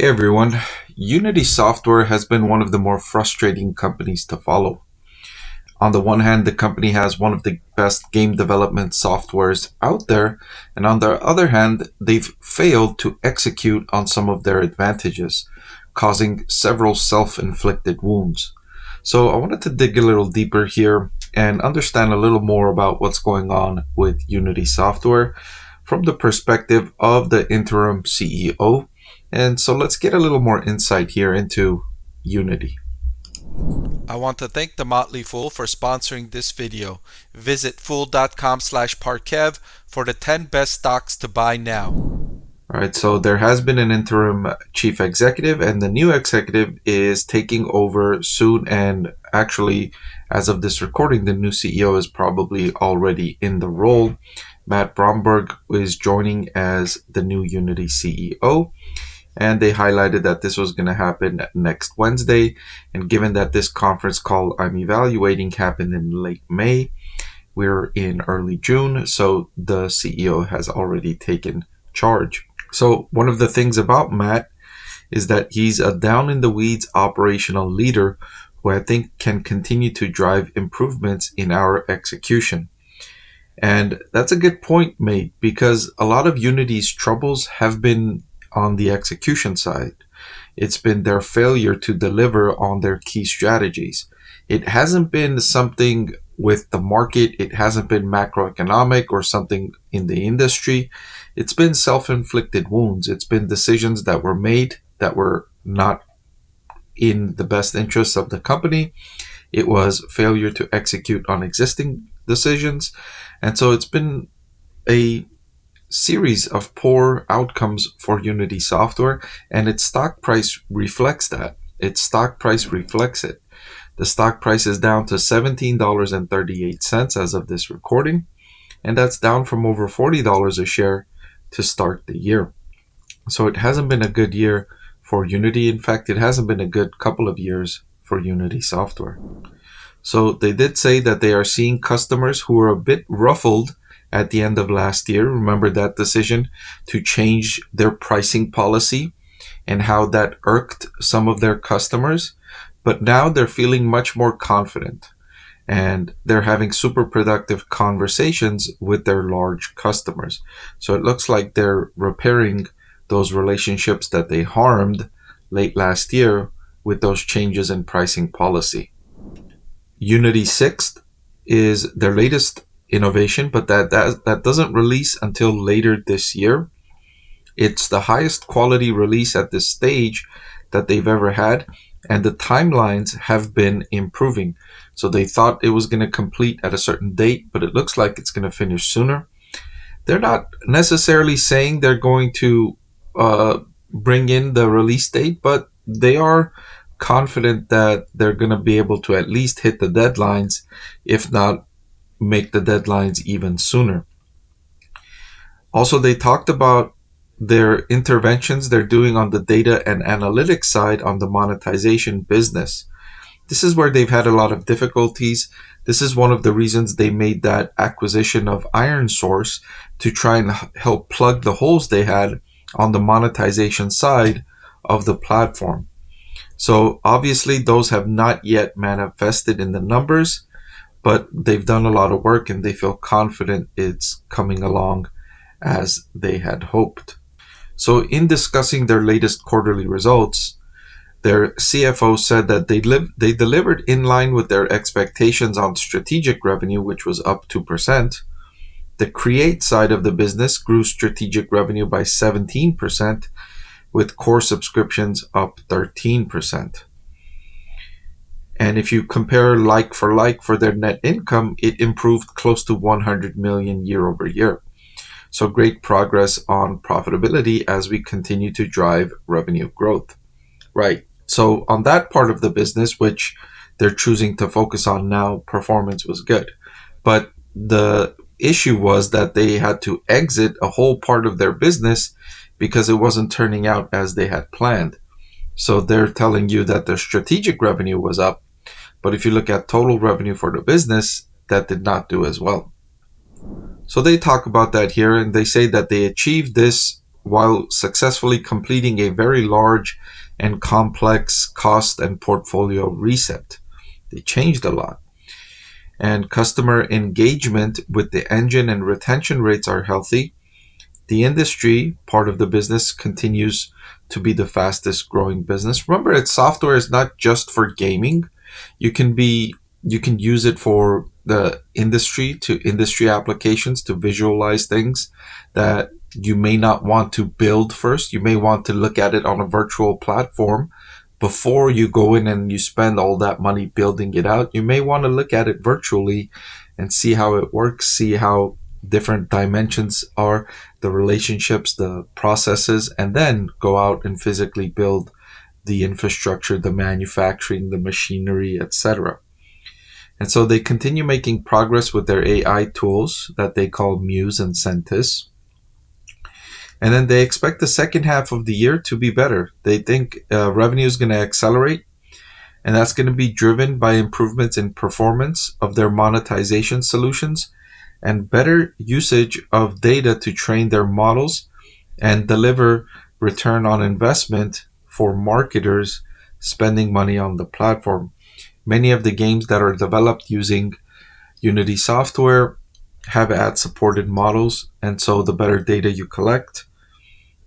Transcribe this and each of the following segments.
Hey everyone, Unity Software has been one of the more frustrating companies to follow. On the one hand, the company has one of the best game development softwares out there, and on the other hand, they've failed to execute on some of their advantages, causing several self-inflicted wounds. So I wanted to dig a little deeper here and understand a little more about what's going on with Unity Software from the perspective of the interim CEO. And so let's get a little more insight here into Unity. I want to thank the Motley Fool for sponsoring this video. Visit fool.com/Parkev for the 10 best stocks to buy now. All right, so there has been an interim chief executive, and the new executive is taking over soon. And actually, as of this recording, the new CEO is probably already in the role. Matt Bromberg is joining as the new Unity CEO. And they highlighted that this was going to happen next Wednesday. And given that this conference call I'm evaluating happened in late May, we're in early June, so the CEO has already taken charge. So one of the things about Matt is that he's a down in the weeds operational leader who I think can continue to drive improvements in our execution. And that's a good point made, because a lot of Unity's troubles have been on the execution side. It's been their failure to deliver on their key strategies. It hasn't been something with the market, it hasn't been macroeconomic or something in the industry. It's been self-inflicted wounds. It's been decisions that were made that were not in the best interests of the company. It was failure to execute on existing decisions. And so it's been a series of poor outcomes for Unity Software, and its stock price reflects that. Its stock price reflects it. The stock price is down to $17.38 as of this recording, and that's down from over $40 a share to start the year. So it hasn't been a good year for Unity. In fact, it hasn't been a good couple of years for Unity Software. So they did say that they are seeing customers who are a bit ruffled at the end of last year. Remember that decision to change their pricing policy and how that irked some of their customers. But now they're feeling much more confident, and they're having super productive conversations with their large customers. So it looks like they're repairing those relationships that they harmed late last year with those changes in pricing policy. Unity 6 is their latest innovation, but that doesn't release until later this year. It's the highest quality release at this stage that they've ever had, and the timelines have been improving. So they thought it was going to complete at a certain date, but it looks like it's going to finish sooner. They're not necessarily saying they're going to bring in the release date, but they are confident that they're going to be able to at least hit the deadlines, if not make the deadlines even sooner. Also, they talked about their interventions they're doing on the data and analytics side on the monetization business. This is where they've had a lot of difficulties. This is one of the reasons they made that acquisition of ironSource, to try and help plug the holes they had on the monetization side of the platform. So obviously those have not yet manifested in the numbers, but they've done a lot of work and they feel confident it's coming along as they had hoped. So in discussing their latest quarterly results, their CFO said that they delivered in line with their expectations on strategic revenue, which was up 2%. The Create side of the business grew strategic revenue by 17%, with core subscriptions up 13%. And if you compare like for their net income, it improved close to 100 million year over year. So great progress on profitability as we continue to drive revenue growth. Right. So on that part of the business, which they're choosing to focus on now, performance was good. But the issue was that they had to exit a whole part of their business because it wasn't turning out as they had planned. So they're telling you that their strategic revenue was up, but if you look at total revenue for the business, that did not do as well. So they talk about that here, and they say that they achieved this while successfully completing a very large and complex cost and portfolio reset. They changed a lot. And customer engagement with the engine and retention rates are healthy. The industry part of the business continues to be the fastest growing business. Remember, its software is not just for gaming. You can use it for the industry applications to visualize things that you may not want to build first. You may want to look at it on a virtual platform before you go in and you spend all that money building it out. You may want to look at it virtually and see how it works, see how different dimensions are, the relationships, the processes, and then go out and physically build the infrastructure, the manufacturing, the machinery, etc. And so they continue making progress with their AI tools that they call Muse and Centis. And then they expect the second half of the year to be better. They think revenue is going to accelerate, and that's going to be driven by improvements in performance of their monetization solutions and better usage of data to train their models and deliver return on investment for marketers spending money on the platform. Many of the games that are developed using Unity software have ad-supported models, and so the better data you collect,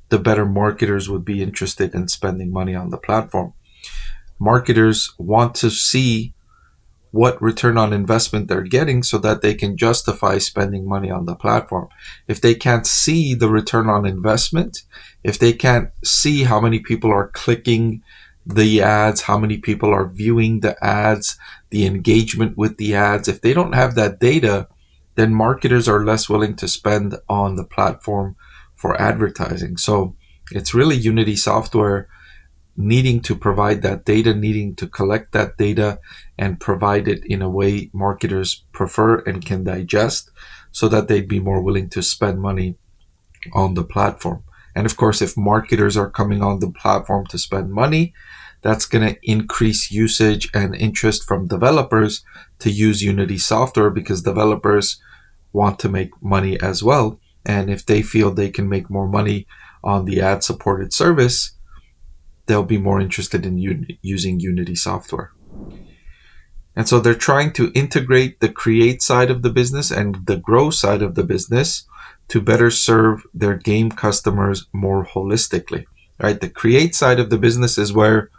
the better marketers would be interested in spending money on the platform. Marketers want to see what return on investment they're getting so that they can justify spending money on the platform. If they can't see the return on investment, if they can't see how many people are clicking the ads, how many people are viewing the ads, the engagement with the ads, if they don't have that data, then marketers are less willing to spend on the platform for advertising. So it's really Unity software needing to provide that data, needing to collect that data and provide it in a way marketers prefer and can digest so that they'd be more willing to spend money on the platform. And of course, if marketers are coming on the platform to spend money, that's going to increase usage and interest from developers to use Unity software because developers want to make money as well. And if they feel they can make more money on the ad-supported service, they'll be more interested in using Unity software. And so they're trying to integrate the create side of the business and the grow side of the business to better serve their game customers more holistically. Right? The create side of the business is where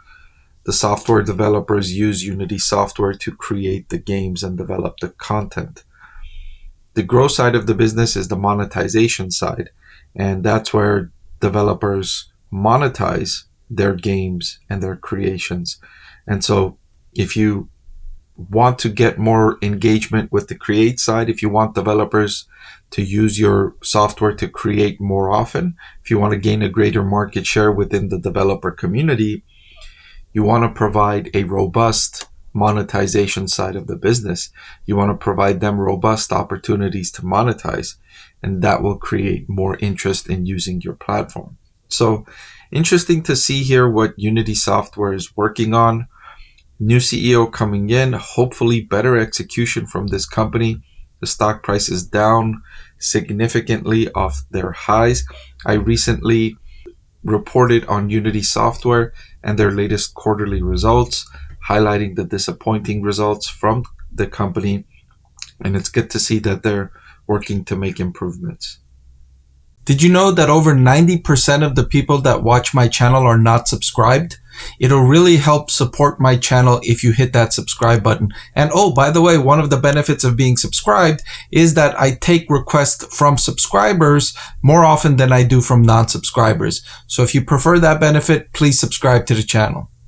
the software developers use Unity software to create the games and develop the content. The grow side of the business is the monetization side, and that's where developers monetize their games and their creations. And so if you want to get more engagement with the create side, if you want developers to use your software to create more often, if you want to gain a greater market share within the developer community, you want to provide a robust monetization side of the business. You want to provide them robust opportunities to monetize, and that will create more interest in using your platform. So interesting to see here what Unity software is working on. New CEO coming in, hopefully better execution from this company. The stock price is down significantly off their highs. I recently reported on Unity software and their latest quarterly results, highlighting the disappointing results from the company. And it's good to see that they're working to make improvements. Did you know that over 90% of the people that watch my channel are not subscribed? It'll really help support my channel if you hit that subscribe button. And oh, by the way, one of the benefits of being subscribed is that I take requests from subscribers more often than I do from non-subscribers. So if you prefer that benefit, please subscribe to the channel.